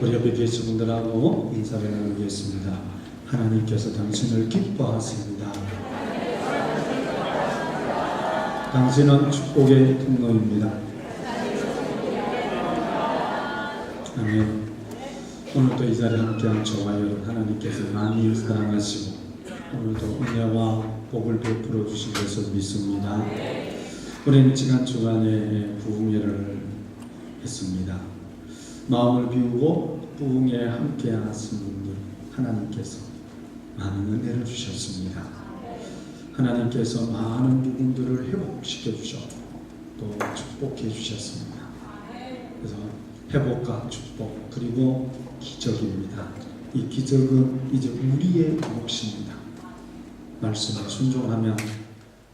우리 옆에 계신 분들하고 인사를 나누겠습니다. 하나님께서 당신을 기뻐하십니다. 당신은 축복의 통로입니다. 아멘. 오늘도 이 자리에 함께한 저와 여러분 하나님께서 많이 사랑하시고 오늘도 은혜와 복을 베풀어 주신 것을 믿습니다. 우리는 지난 주간에 부흥회를 했습니다. 마음을 비우고 부흥회에 함께 하신 분들 하나님께서 많은 은혜를 주셨습니다. 하나님께서 많은 부분들을 회복시켜 주셨고 또 축복해 주셨습니다. 그래서 회복과 축복 그리고 기적입니다. 이 기적은 이제 우리의 몫입니다. 말씀에 순종하면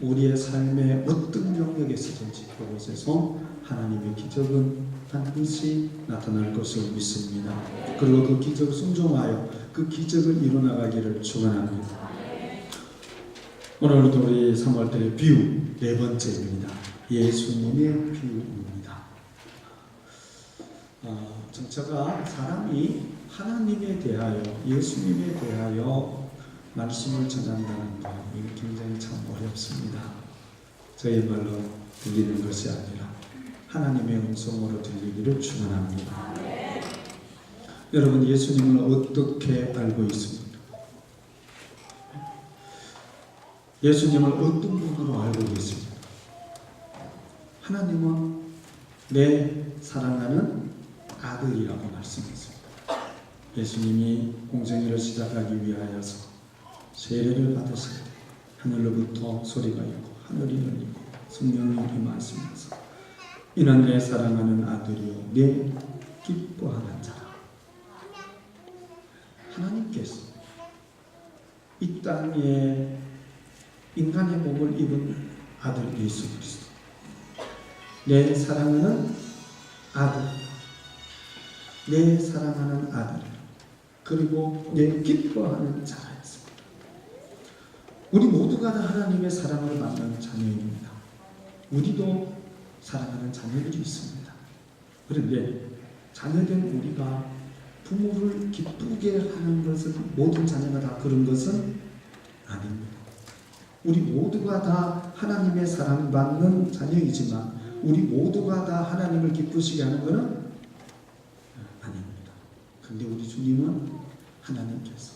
우리의 삶의 어떤 영역에서든지 그곳에서 하나님의 기적은 반드시 나타날 것을 믿습니다. 그리고 그 기적을 순종하여 그 기적을 이루어나가기를 축원합니다. 오늘도 우리 3월달의 비유 네 번째입니다. 예수님의 비유입니다. 정처가 사람이 하나님에 대하여 예수님에 대하여 말씀을 전한다는 것 이게 굉장히 참 어렵습니다. 저희 말로 들리는 것이 아니라 하나님의 음성으로 들리기를 축원합니다. 여러분 예수님을 어떻게 알고 있습니까? 예수님을 어떤 분으로 알고 계십니까? 하나님은 내 사랑하는 아들이라고 말씀했습니다. 예수님이 공생애를 시작하기 위하여서 세례를 받으실 때 하늘로부터 소리가 있고 하늘이 열리고 성령이 임하시면서 이는 내 사랑하는 아들이요 내 기뻐하는 자라. 하나님께서 이 땅에 인간의 몸을 입은 아들 예수 그리스도 내 사랑하는 아들 내 사랑하는 아들 그리고 내 기뻐하는 자라였습니다. 우리 모두가 다 하나님의 사랑을 받는 자녀입니다. 우리도 사랑하는 자녀들이 있습니다. 그런데 자녀된 우리가 부모를 기쁘게 하는 것은 모든 자녀가 다 그런 것은 아닙니다. 우리 모두가 다 하나님의 사랑받는 자녀이지만 우리 모두가 다 하나님을 기쁘시게 하는 것은 아닙니다. 그런데 우리 주님은 하나님께서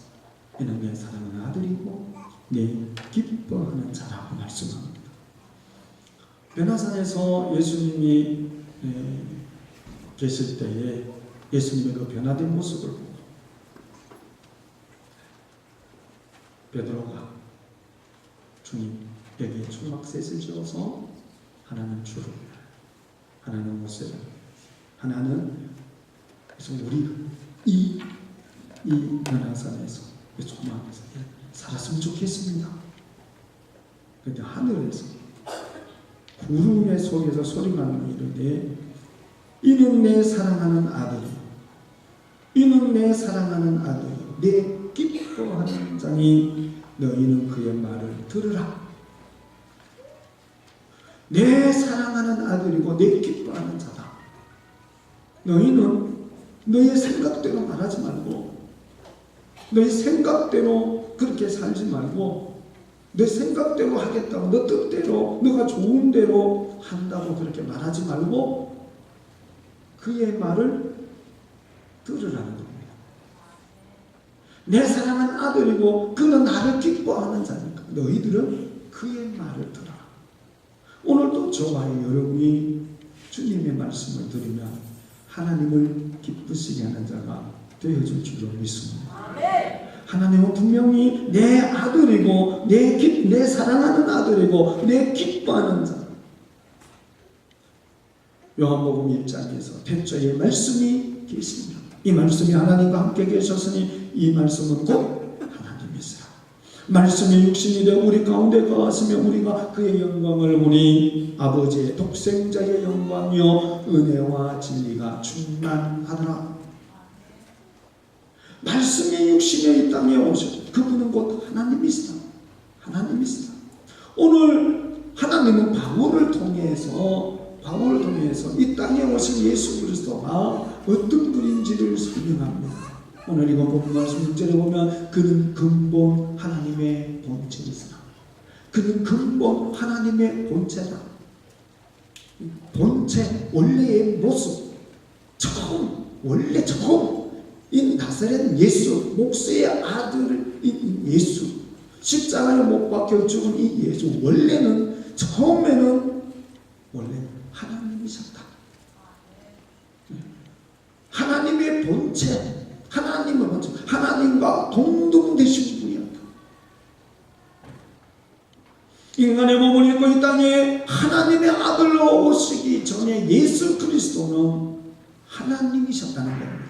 이는 내 사랑하는 아들이고 내 기뻐하는 자라고 말씀합니다. 변화산에서 예수님이 계실 때에 예수님의 그 변화된 모습을 보고 베드로가 주님에게 초막셋을 지어서 하나는 주를 하나는 모세를 하나는 그래서 우리가 이 변화산에서 이 초막에서 살았으면 좋겠습니다. 그런데 하늘에서 구름 속에서 소리가 이르되 이는 내 사랑하는 아들이 이는 내 사랑하는 아들이 내 기뻐하는 자니 너희는 그의 말을 들으라. 내 사랑하는 아들이고 내 기뻐하는 자다. 너희는 너의 생각대로 말하지 말고 너의 생각대로 그렇게 살지 말고 내 생각대로 하겠다고 너 뜻대로 너가 좋은 대로 한다고 그렇게 말하지 말고 그의 말을 들으라는 겁니다. 내 사랑하는 아들이고 그는 나를 기뻐하는 자니까 너희들은 그의 말을 들어라. 오늘도 저와 여러분이 주님의 말씀을 들으면 하나님을 기쁘시게 하는 자가 되어줄 줄을 믿습니다. 하나님은 분명히 내 아들이고 내 사랑하는 아들이고 내 기뻐하는 자. 요한복음 1장에서 태초에 말씀이 계십니다. 이 말씀이 하나님과 함께 계셨으니 이 말씀은 곧 하나님이시라. 말씀이 육신이 되어 우리 가운데 거하시며 우리가 그의 영광을 보니 아버지의 독생자의 영광이요 은혜와 진리가 충만하더라. 말씀이 육신의 이 땅에 오셔 그분은 곧 하나님이시다. 하나님이시다. 오늘 하나님은 바울을 통해서 이 땅에 오신 예수 그리스도가 어떤 분인지를 설명합니다. 오늘 이거 본 말씀 6절에 보면 그는 근본 하나님의 본체이시라. 그는 근본 하나님의 본체다. 본체, 원래의 모습, 원래 처음 이 나사렛 예수, 목수의 아들인 예수, 십자가에 못 박혀 죽은 이 예수, 처음에는 하나님이셨다. 하나님의 본체, 하나님과 동등되신 분이었다. 인간의 몸을 입고 이 땅에 하나님의 아들로 오시기 전에 예수 그리스도는 하나님이셨다는 겁니다.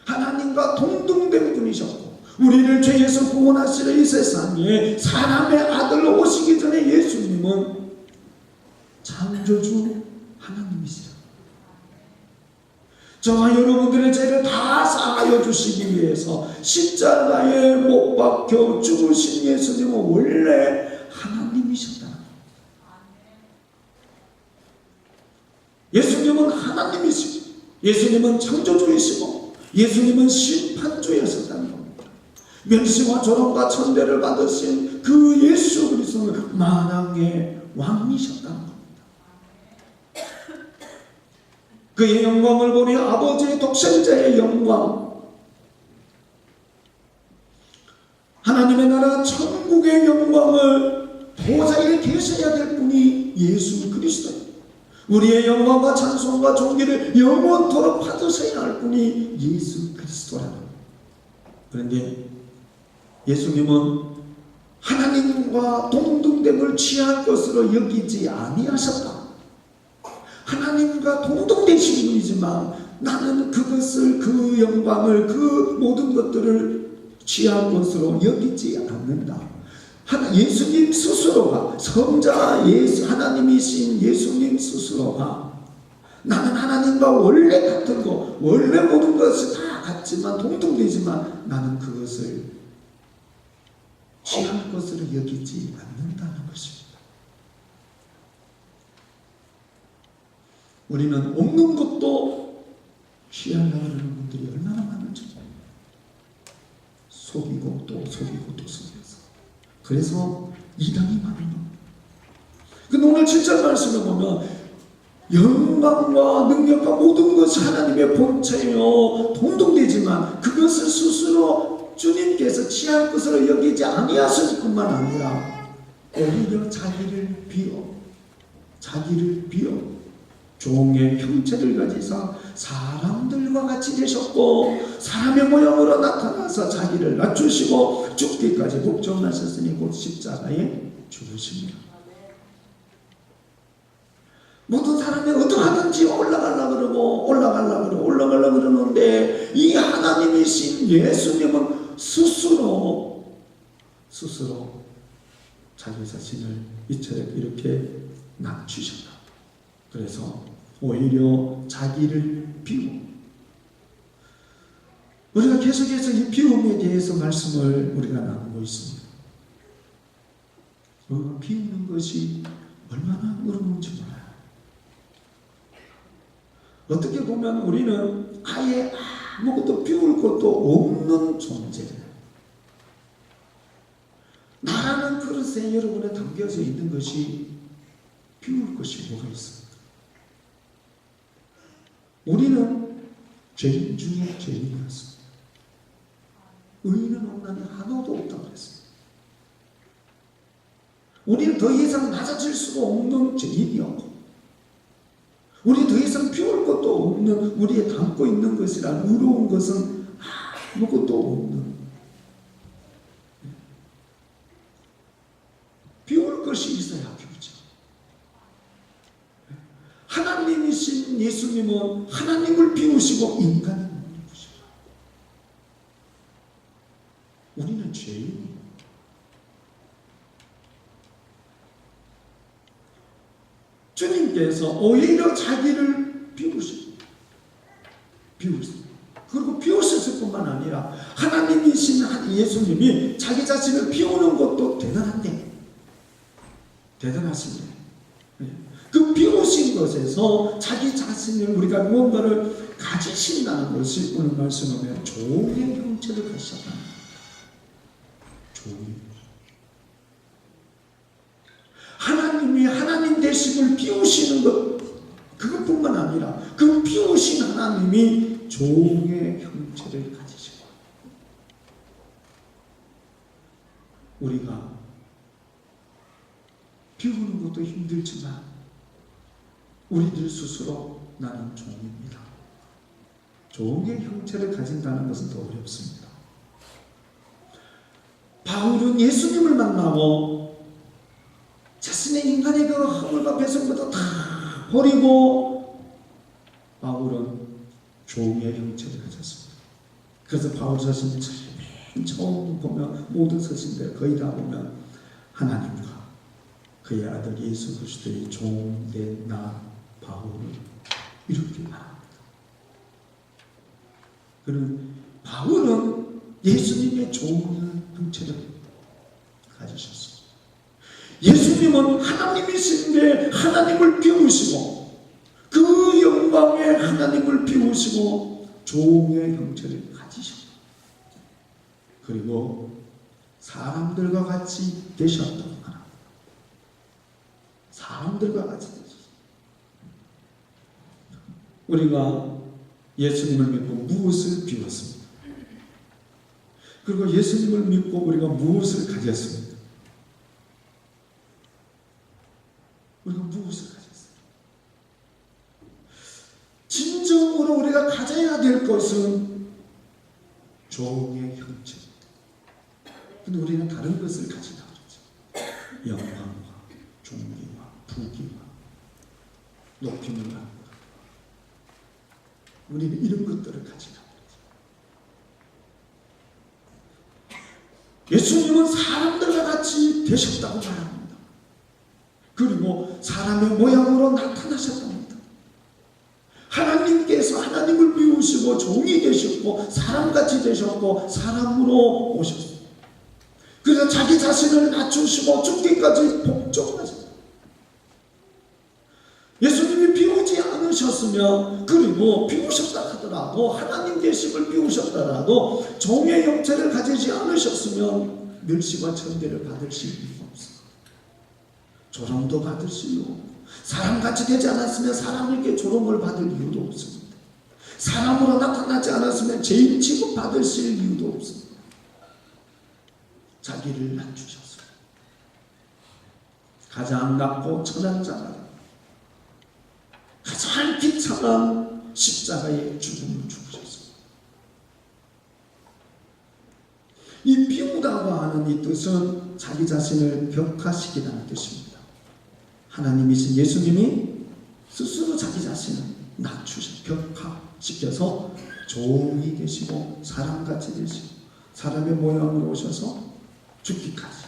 하나님과 동등된 분이셨고, 우리를 죄에서 구원하시려 이 세상에 사람의 아들로 오시기 전에 예수님은 창조주 하나님이시라. 저와 여러분들의 죄를 다 사하여 주시기 위해서 십자가에 못 박혀 죽으신 예수님은 원래 하나님이셨다. 예수님은 하나님이시고, 예수님은 창조주이시고, 예수님은 심판주였었다는 겁니다. 멸시와 조롱과 천대를 받으신 그 예수 그리스도는 만왕의 왕이셨다는 겁니다. 그의 영광을 보니 아버지의 독생자의 영광, 하나님의 나라 천국의 영광을 보좌에 계셔야 될 분이 예수 그리스도입니다. 우리의 영광과 찬송과 존귀를 영원토록 받으셔야 할 분이 예수 그리스도라는 겁니다. 그런데 예수님은 하나님과 동등됨을 취할 것으로 여기지 아니하셨다. 하나님과 동등되신 분이지만 나는 그것을, 그 영광을, 그 모든 것들을 취할 것으로 여기지 않는다. 예수님 스스로가, 성자 예수, 하나님이신 예수님 스스로가 나는 하나님과 원래 같은 거, 원래 모든 것이 다 같지만 동등되지만 나는 그것을 취할 것으로 여기지 않는다는 것입니다. 우리는 없는 것도 취하려고 하는 분들이 얼마나 많은지 속이고 또 속여서 그래서 이단이 많은 겁니다. 근데 오늘 7절 말씀을 보면 영광과 능력과 모든 것이 하나님의 본체요 동등되지만 그것을 스스로 주님께서 취할 것으로 여기지 아니하실 뿐만 아니라 오히려 자기를 비워 종의 형체를 가지사 사람들과 같이 되셨고 사람의 모양으로 나타나서 자기를 낮추시고 죽기까지 복종하셨으니 곧 십자가에 죽으십니다. 모든 사람이 어떡하든지 올라가려고 그러는데 이 하나님이신 예수님은 스스로 자기 자신을 이처럼 이렇게 낮추셨다. 그래서 오히려 자기를 비우고, 우리가 계속해서 이 비움에 대해서 말씀을 우리가 나누고 있습니다. 비우는 것이 얼마나 어려운지 몰라요. 어떻게 보면 우리는 아예 아무것도 비울 것도 없는 존재예요. 나라는 그릇에 여러분에 담겨져 있는 것이 비울 것이 뭐가 있습니까? 우리는 죄인 중에 죄인이었습니다. 의인은 없나니 하나도 없다고 그랬습니다. 우리는 더 이상 낮아질 수가 없는 죄인이었고, 우리 더 이상 비울 것도 없는, 우리의 담고 있는 것이란 의로운 것은 아무것도 없는, 비울 것이 있어야 비우죠. 하나님이신 예수님은 하나님을 비우시고 인간을 비우시고, 우리는 죄인이에요. 주님께서 오히려 자기를 비우시고 그리고 비우셨을 뿐만 아니라 하나님이신 예수님이 자기 자신을 비우는 것도 대단하십니다. 그 비우신 것에서 자기 자신을 우리가 무언가를 가지신다는 것이 오늘 말씀하면 종의 형체를 가지셨다. 종이. 하나님이 하나님 되심을 비우시는 것, 그것뿐만 아니라 그 비우신 하나님이 종의 형체를 가지시고, 우리가 비우는 것도 힘들지만 우리들 스스로 나는 종입니다. 종의 형체를 가진다는 것은 더 어렵습니다. 바울은 예수님을 만나고 자신의 인간의 그 허물과 배설부터 다 버리고 바울은 종의 형체를 가졌습니다. 그래서 바울 서신 맨 처음 보면 모든 서신들 거의 다 보면 하나님과 그의 아들 예수 그리스도의 종된 나 바울을 이렇게 말합니다. 그는 바울은 예수님의 종의 형체를 가지셨습니다. 예수님은 하나님이신데 하나님을 비우시고 그 영광에 하나님을 비우시고 종의 형체를 가지셨고, 그리고 사람들과 같이 되셨다고 말합니다. 사람들과 같이 되셨습니다. 우리가 예수님을 믿고 무엇을 비웠습니까? 그리고 예수님을 믿고 우리가 무엇을 가졌습니까? 우리가 무엇을 가졌어요? 진정으로 우리가 가져야 될 것은 종의 형체입니다. 근데 우리는 다른 것을 가지다 그러죠. 영광과 존귀와 부귀와 높임을 받는 것. 우리는 이런 것들을 가지다 그러죠. 예수님은 사람들과 같이 되셨다고 말합니다. 그리고 사람의 모양으로 나타나셨답니다. 하나님께서 하나님을 비우시고 종이 되셨고 사람같이 되셨고 사람으로 오셨습니다. 그래서 자기 자신을 낮추시고 죽기까지 복종하셨습니다. 예수님이 비우지 않으셨으면, 그리고 비우셨다 하더라도 하나님 계심을 비우셨더라도 종의 형체를 가지지 않으셨으면 멸시와 천대를 받으실 이유가 없습니다. 조롱도 받으실 이유 없고, 사람같이 되지 않았으면 사람에게 조롱을 받을 이유도 없습니다. 사람으로 나타나지 않았으면 죄인 취급 받으실 이유도 없습니다. 자기를 낮추셨습니다. 가장 낮고 천한 자가 가장 비참한 십자가의 죽음을 죽으셨습니다. 이 비우다고 하는 이 뜻은 자기 자신을 격하시키라는 뜻입니다. 하나님이신 예수님이 스스로 자기 자신을 낮추셔 격하시켜서 종이 되시고 사람같이 되시고 사람의 모양으로 오셔서 죽기까지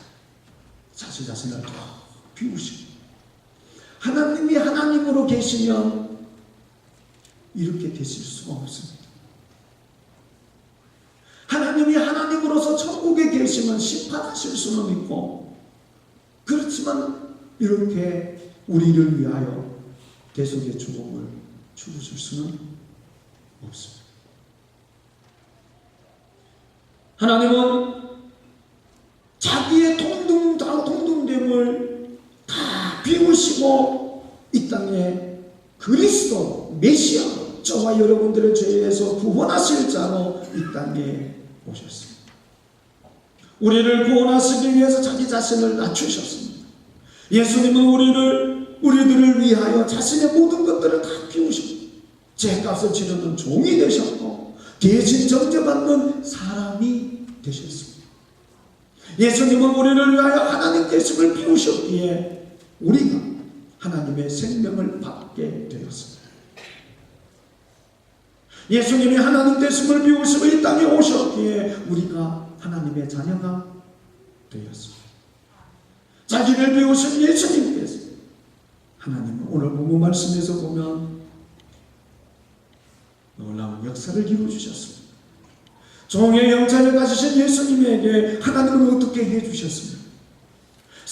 자기 자신을 더 비우시고, 하나님이 하나님으로 계시면 이렇게 되실 수가 없습니다. 하나님이 하나님으로서 천국에 계시면 심판하실 수는 있고, 그렇지만 이렇게 우리를 위하여 대속의 죽음을 죽으실 수는 없습니다. 하나님은 자기의 동등됨을 다 비우시고 이 땅에 그리스도 메시아, 저와 여러분들의 죄에서 구원하실 자로 이 땅에 오셨습니다. 우리를 구원하시기 위해서 자기 자신을 낮추셨습니다. 예수님은 우리들을 위하여 자신의 모든 것들을 다 비우셨고 죄값을 치르는 종이 되셨고 대신 정죄받는 사람이 되셨습니다. 예수님은 우리를 위하여 하나님 되심을 비우셨기에 우리가 하나님의 생명을 받게 되었습니다. 예수님이 하나님 되심을 비우시고 이 땅에 오셨기에 우리가 하나님의 자녀가 되었습니다. 자기를 비우신 예수님께서, 하나님은 오늘 본문 말씀에서 보면 놀라운 역사를 이루어주셨습니다. 종의 형체를 가지신 예수님에게 하나님은 어떻게 해주셨습니까?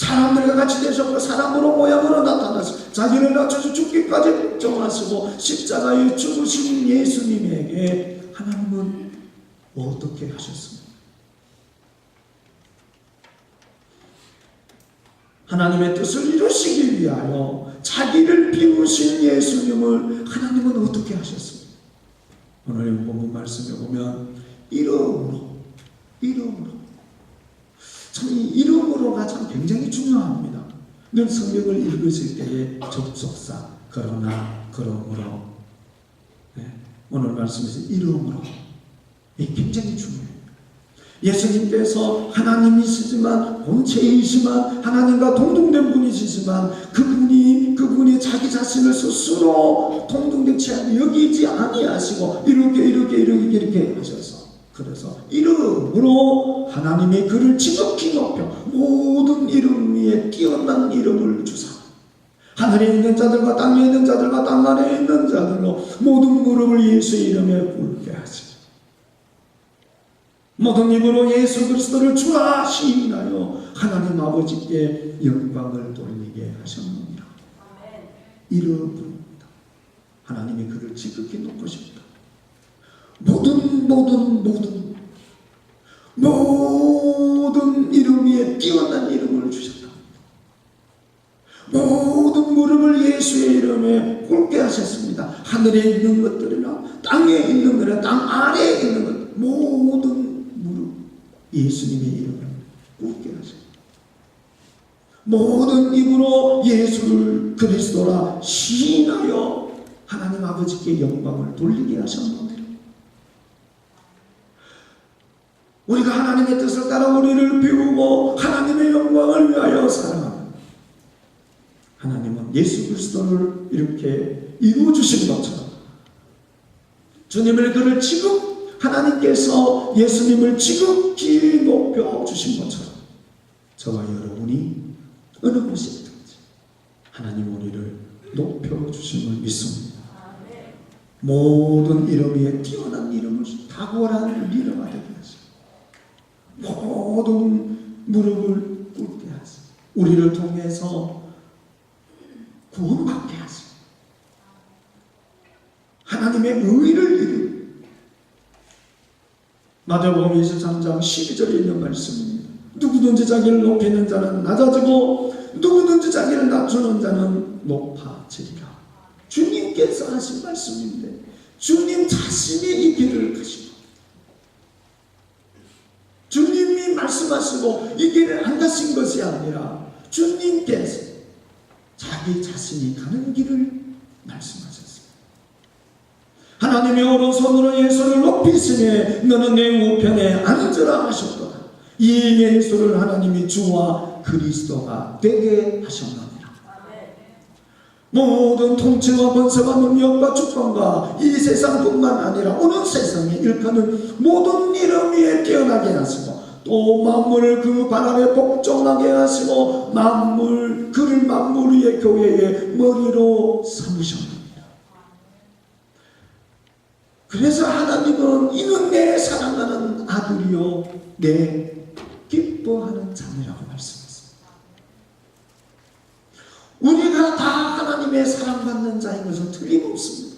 사람들과 같이 되셨고 사람으로 모양으로 나타나서 자기를 낮춰서 죽기까지 걱정하시고 십자가에 죽으신 예수님에게 하나님은 어떻게 하셨습니까? 하나님의 뜻을 이루시기 위하여 자기를 비우신 예수님을 하나님은 어떻게 하셨습니까? 오늘 본문 말씀에 보면 이름으로 참 이 이름으로가 참 굉장히 중요합니다. 늘 성경을 읽으실 때에 접속사 그러나 그러므로 오늘 말씀에서 이름으로 이게 굉장히 중요해요. 예수님께서 하나님이시지만 본체이시만 하나님과 동등된 분이시지만 그분이 자기 자신을 스스로 동등된 체하게 여기지 아니하시고 이렇게 하셔서 그래서 이름으로 하나님의 그를 지극히 높여 모든 이름 위에 뛰어난 이름을 주사 하늘에 있는 자들과 땅에 있는 자들과 땅 아래에 있는 자들로 모든 무릎을 예수의 이름에 꿇게 하시고 모든 입으로 예수 그리스도를 주라 시인하여 하나님 아버지께 영광을 돌리게 하셨느니라. 이름입니다. 하나님이 그를 지극히 높으십니다. 모든 이름 위에 뛰어난 이름을 주셨다. 모든 무릎을 예수의 이름에 꿇게 하셨습니다. 하늘에 있는 것들이나 땅에 있는 것이나 땅 아래에 있는 것 모든 무릎 예수님의 이름을 꿇게 하셨습니다. 모든 입으로 예수를 그리스도라 시인하여 하나님 아버지께 영광을 돌리게 하셨느니라. 우리가 하나님의 뜻을 따라 우리를 비우고 하나님의 영광을 위하여 살아가는 하나님은 예수 그리스도를 이렇게 이루어주신 것처럼 주님을 그를 하나님께서 예수님을 지극히 높여주신 것처럼 저와 여러분이 어느 곳에 있든지 하나님 우리를 높여주심을 믿습니다. 모든 이름 위에 뛰어난 이름을 탁월한 이름을 되게 하시고 모든 무릎을 꿇게 하시고 우리를 통해서 구원받게 하시고 하나님의 의를 이루고 마태복음 23장 12절에 있는 말씀입니다. 누구든지 자기를 높이는 자는 낮아지고 누구든지 자기를 낮추는 자는 높아지리라. 주님께서 하신 말씀인데 주님 자신이 이 길을 가시고 주님이 말씀하시고 이 길을 안 가신 것이 아니라 주님께서 자기 자신이 가는 길을 말씀하셨습니다. 하나님의 오른손으로 예수를 높이시니 너는 내 우편에 앉으라 하셨도다. 이 예수를 하나님이 주와 그리스도가 되게 하셨느니라. 모든 통치와 권세와 능력과 주권과 이 세상뿐만 아니라 오는 세상에 일컫는 모든 이름 위에 뛰어나게 하시고 또 만물을 그 발 아래 복종하게 하시고 그를 만물 위의 교회의 머리로 삼으셨느니라. 그래서 하나님은 이는 내 사랑하는 아들이요 내 기뻐하는 자녀라고 말씀했습니다. 우리가 다 하나님의 사랑받는 자인 것은 틀림없습니다.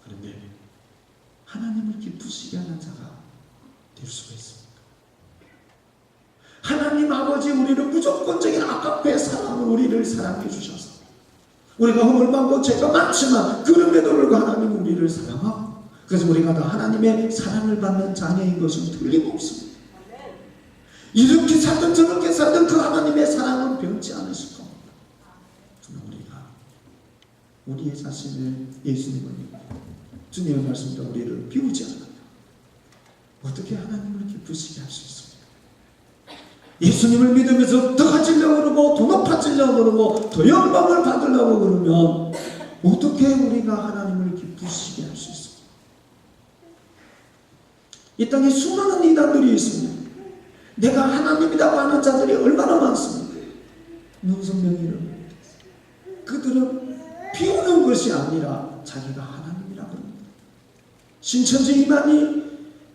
그런데 하나님을 기쁘시게 하는 자가 될 수가 있습니까? 하나님 아버지 우리를 무조건적인 아가페 사랑으로 우리를 사랑해 주셔서 우리가 허물 많고 죄가 많지만 그럼에도 불구하고 하나님 우리를 사랑하고 그래서 우리가 다 하나님의 사랑을 받는 자녀인 것은 틀림없습니다. 이렇게 살든 저렇게 살든 그 하나님의 사랑은 변치 않으실 겁니다. 그러나 우리가 우리의 자신을 예수님을 믿고 주님의 말씀대로 우리를 비우지 않으면 어떻게 하나님을 기쁘시게 할 수 있습니까? 예수님을 믿으면서 더 가지려고 그러고 더 높아지려고 그러고 더 영광을 받으려고 그러면 어떻게 우리가 하나님을 기쁘시게 할 수 있습니까? 이 땅에 수많은 이단들이 있습니다. 내가 하나님이라고 하는 자들이 얼마나 많습니까? 문선명이를 그들은 비우는 것이 아니라 자기가 하나님이라고 합니다. 신천지 이만희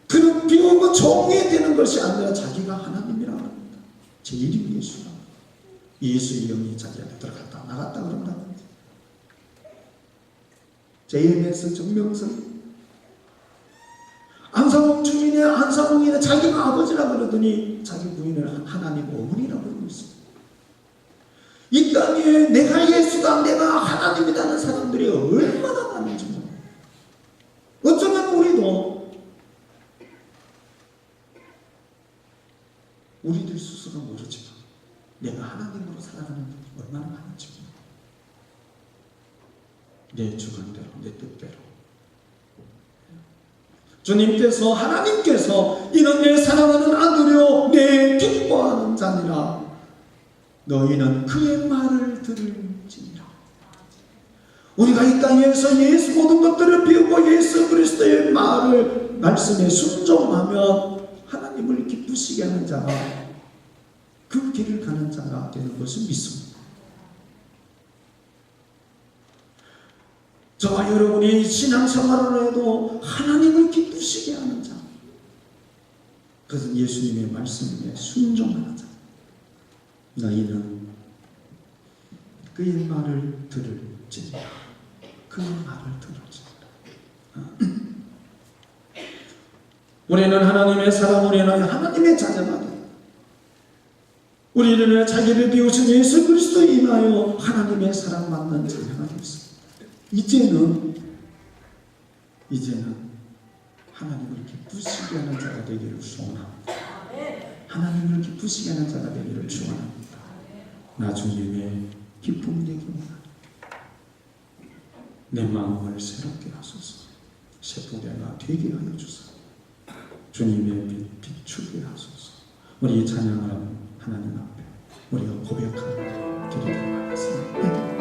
그는 비우고 종이 되는 것이 아니라 자기가 하나님이라고 합니다. 제 이름이 예수라. 예수의 영이 자기한테 들어갔다 나갔다 그런다는 거죠. JMS 정명선 안상홍 주민의 안상홍이는 자기가 아버지라 그러더니 자기 부인을 하나님 어머니라고 그러고 있습니다. 이 땅에 내가 예수다, 내가 하나님이라는 사람들이 얼마나 많은지 몰라요. 어쩌면 우리들 스스로 모르지만 내가 하나님으로 살아가는 분이 얼마나 많은지 몰라요. 내 주관대로, 내 뜻대로. 주님께서, 하나님께서 이는 내 사랑하는 아들이요 내 기뻐하는 자니라. 너희는 그의 말을 들을지니라. 우리가 이 땅에서 예수 모든 것들을 비우고 예수 그리스도의 말씀에 순종하면 하나님을 기쁘시게 하는 자가, 그 길을 가는 자가 되는 것을 믿습니다. 저와 여러분이 신앙생활을 해도 하나님을 기쁘시게 하는 자, 그것은 예수님의 말씀에 순종하는 자. 너희는 그의 말을 들을지니라. 그의 말을 들을지니라. 우리는 하나님의 사람, 우리는 하나님의 자녀가 돼. 우리는 자기를 비우신 예수 그리스도에 인하여 하나님의 사랑받는 자녀가 되었습니다. 이제는 하나님을 기쁘시게 하는 자가 되기를 소원합니다. 하나님을 기쁘시게 하는 자가 되기를 축원합니다. 나 주님의 기쁨 되기 원합니다. 내 마음을 새롭게 하소서. 새 부대가 되게 하여 주소서. 주님의 빛 비추게 하소서. 우리 찬양하는 하나님 앞에 우리가 고백하는 길이 되도록 하겠습니다.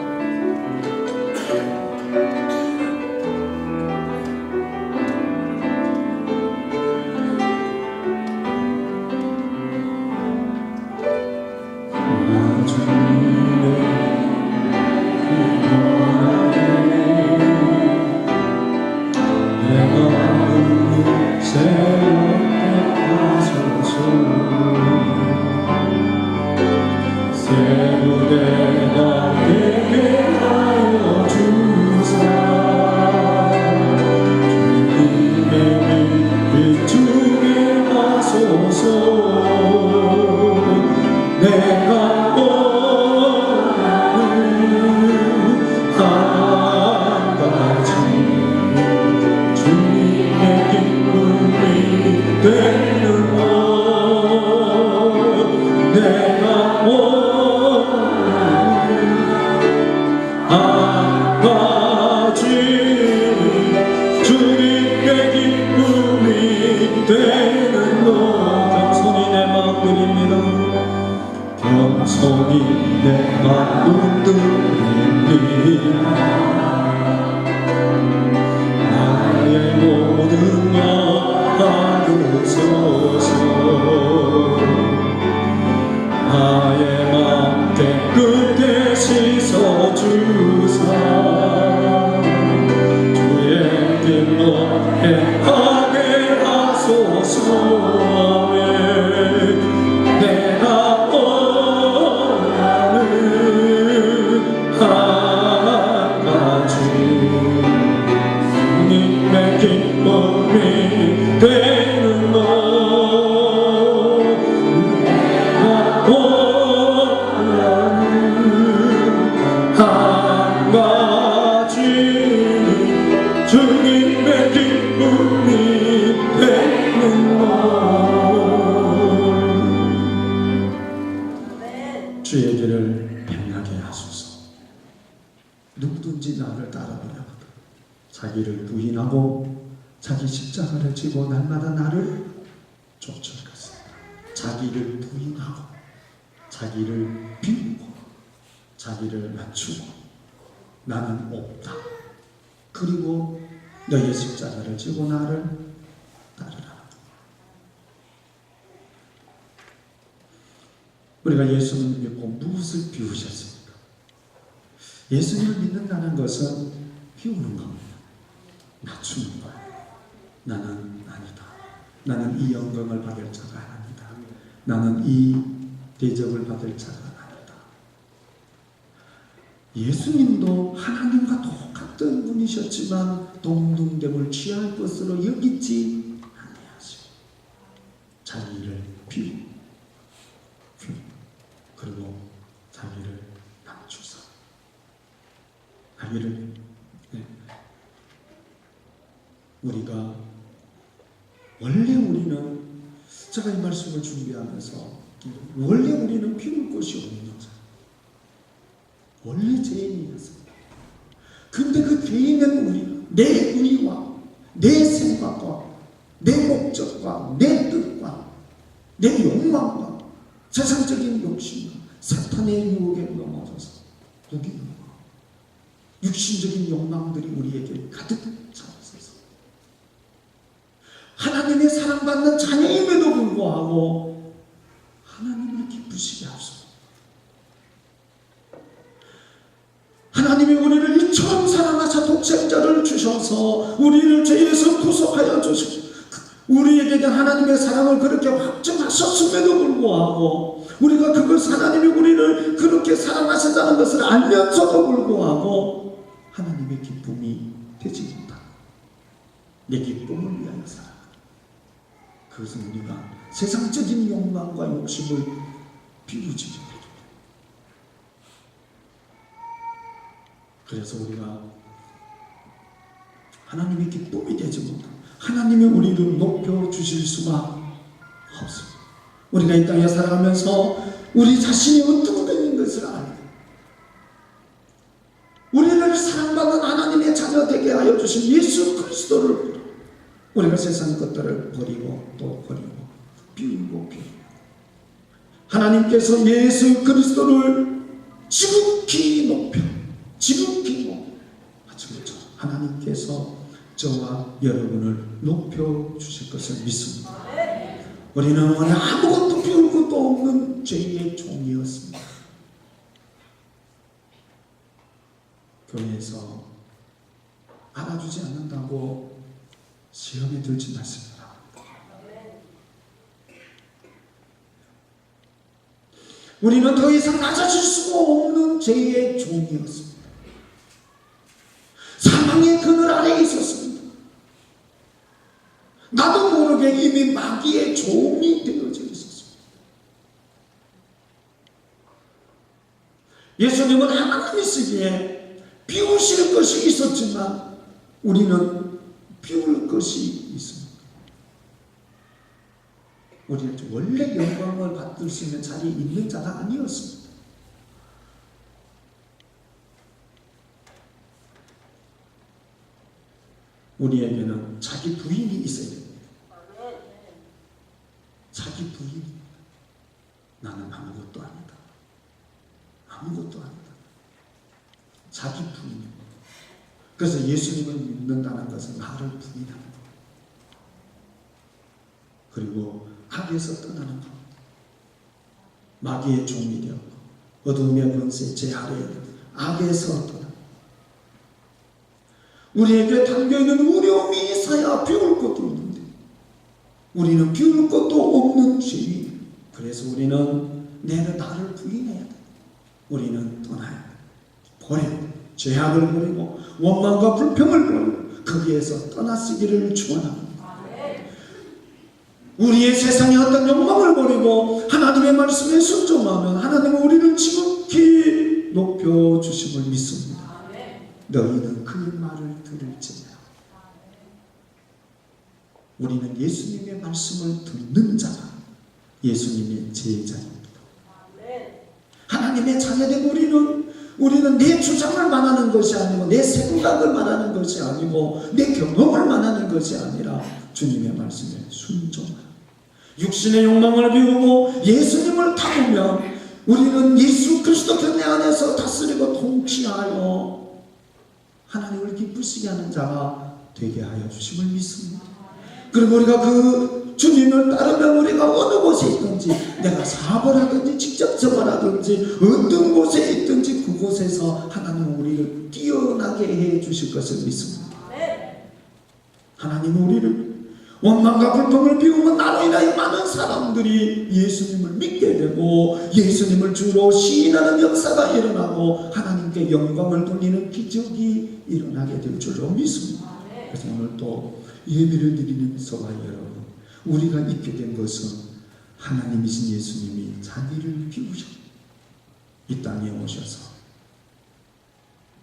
주의 길을 백하게 하소서. 누구든지 나를 따라오려거든 자기를 부인하고 자기 십자가를 지고 날마다 나를 쫓아가세. 자기를 부인하고 자기를 비우고 자기를 낮추고 나는 없다. 그리고 너의 십자가를 지고 나를 따르라. 우리가 예수님을 믿고 무엇을 비우셨습니까? 예수님을 믿는다는 것은 비우는 겁니다. 낮추는 거예요. 나는 아니다. 나는 이 영광을 받을 자가 아니다. 나는 이 대접을 받을 자가 아니다. 예수님도 하나님과 똑같은 분이셨지만 동등됨을 취할 것으로 여기지 아니하시고 자기를 비우고 그리고 자기를 낮추사 자기를 우리가 원래 우리는 제가 이 말씀을 준비하면서 원래 우리는 비울 것이 없는 자 원래 죄인이었습니다. 근데 그 죄인은 우리는 내 의와 내 생각과 내 목적과 내 뜻과 내 욕망과 세상적인 욕심과 사탄의 유혹에 넘어져서 여기 육신적인 욕망들이 우리에게 가득 차있어서 하나님의 사랑받는 자녀임에도 불구하고 하나님을 기쁘시게 하소서. 하나님이 우리를 이처럼 사랑하사 독생자를 주셔서 우리를 죄에서 구속하여 주시고 우리에게 대한 하나님의 사랑을 그렇게 확증하셨음에도 불구하고 우리가 그걸 하나님이 우리를 그렇게 사랑하신다는 것을 알면서도 불구하고 하나님의 기쁨이 되지 못한다. 내 기쁨을 위하여 살아가. 그것은 우리가 세상적인 욕망과 욕심을 비우지 못해요. 그래서 우리가 하나님의 기쁨이 되지 못한다. 하나님이 우리를 높여주실 수가 없습니다. 우리가 이 땅에 살아가면서 우리 자신이 어떤 분인 것을 알고 우리를 사랑받는 하나님의 자녀 되게 하여 주신 예수 그리스도를 우리가 세상 것들을 버리고 또 버리고 비우고 하나님께서 예수 그리스도를 지극히 높여 지극히 높여 하나님께서 저와 여러분을 높여주실 것을 믿습니다. 우리는 아무것도 비울 것도 없는 죄의 종이었습니다. 교회에서 알아주지 않는다고 시험에 들지 마십니다. 우리는 더 이상 낮아질 수가 없는 죄의 종이었습니다. 사망의 그늘 아래에 있었습니다. 나도 모르게 이미 마귀의 종이 되어져 있었습니다. 예수님은 하나님이시기에 비우실 것이 있었지만 우리는 비울 것이 있습니다. 우리는 원래 영광을 받을 수 있는 자리에 있는 자가 아니었습니다. 우리에게는 자기 부인이 있어야 됩니다. 자기 부인. 나는 아무것도 아니다. 아무것도 아니다. 자기 부인. 그래서 예수님을 믿는다는 것은 나를 부인하는 것. 그리고 악에서 떠나는 것. 마귀의 종이 되었고 어둠의 권세 제 아래에 악에서 떠나. 우리에게 담겨있는 어려움이 있어야 비울 것도 있는데 우리는 비울 것도 없는 죄인. 그래서 우리는 나를 부인해야 돼. 우리는 떠나야 돼. 버려야 돼. 죄악을 버리고 원망과 불평을 버리고 거기에서 떠나시기를 축원합니다. 우리의 세상의 어떤 욕망을 버리고 하나님의 말씀에 순종하면 하나님은 우리를 지극히 높여주심을 믿습니다. 너희는 그의 말을 들을지니라. 우리는 예수님의 말씀을 듣는 자가 예수님의 제자입니다. 하나님의 자녀된 우리는 내 주장을 말하는 것이 아니고 내 생각을 말하는 것이 아니고 내 경험을 말하는 것이 아니라 주님의 말씀에 순종하라. 육신의 욕망을 비우고 예수님을 담으면 우리는 예수 그리스도 교회 안에서 다스리고 통치하여 하나님을 기쁘시게 하는 자가 되게 하여 주심을 믿습니다. 그리고 우리가 그 주님을 따르면 우리가 어느 곳에 있든지 내가 사업을 하든지 직접적을 하든지 어떤 곳에 있든지 그곳에서 하나님은 우리를 뛰어나게 해 주실 것을 믿습니다. 하나님은 우리를 원망과 불평을 피우면 나로 인하여 많은 사람들이 예수님을 믿게 되고 예수님을 주로 시인하는 역사가 일어나고 하나님께 영광을 돌리는 기적이 일어나게 될 줄로 믿습니다. 그래서 오늘 또 예배를 드리는 서가 여러분, 우리가 있게 된 것은 하나님이신 예수님이 자기를 비우셨고 이 땅에 오셔서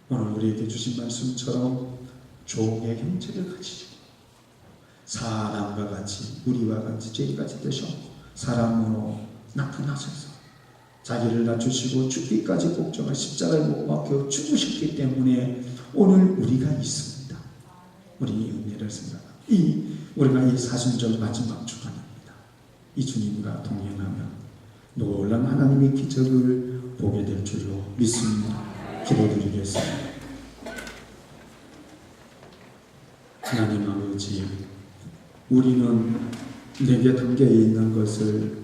오늘 우리에게 주신 말씀처럼 종의 형체를 가지시고 사람과 같이 우리와 같이 죄인같이 되셨고 사람으로 나타나셔서 자기를 낮추시고 죽기까지 복종할 십자가에 못 박혀 죽으셨기 때문에 오늘 우리가 있습니다. 우리 이 은혜를 생각합니다. 우리가 이 사순절 마지막 주간입니다. 이 주님과 동행하면 놀라운 하나님의 기적을 보게 될 줄로 믿습니다. 기도드리겠습니다. 하나님 아버지, 우리는 내게 담겨 있는 것을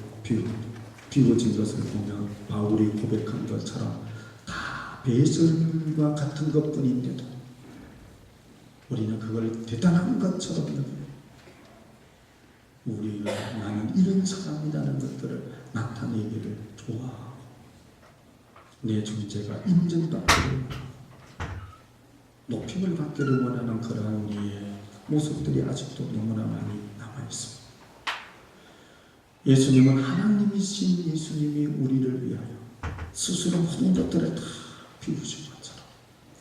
비워진 것을 보면 바울이 고백한 것처럼 다 배설물과 같은 것뿐인데도 우리는 그걸 대단한 것처럼 여겨요. 우리가 나는 이런 사람이라는 것들을 나타내기를 좋아하고 내 존재가 인정받기를 높임을 받기를 원하는 그러한 우리의 모습들이 아직도 너무나 많이 남아있습니다. 예수님은 하나님이신 예수님이 우리를 위하여 스스로 모든 것들을 다 비우신 것처럼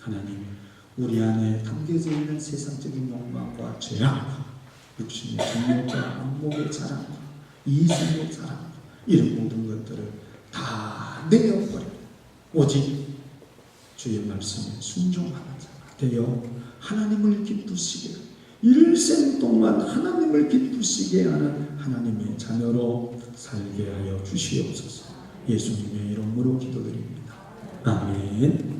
하나님, 우리 안에 담겨져 있는 세상적인 욕망과 죄악과 육신의 정욕과 안목의 자랑과 이성의 자랑과 이런 모든 것들을 다 내어버리고 오직 주의 말씀에 순종하는 자가 되어 하나님을 기쁘시게 일생 동안 하나님을 기쁘시게 하는 하나님의 자녀로 살게 하여 주시옵소서. 예수님의 이름으로 기도드립니다. 아멘.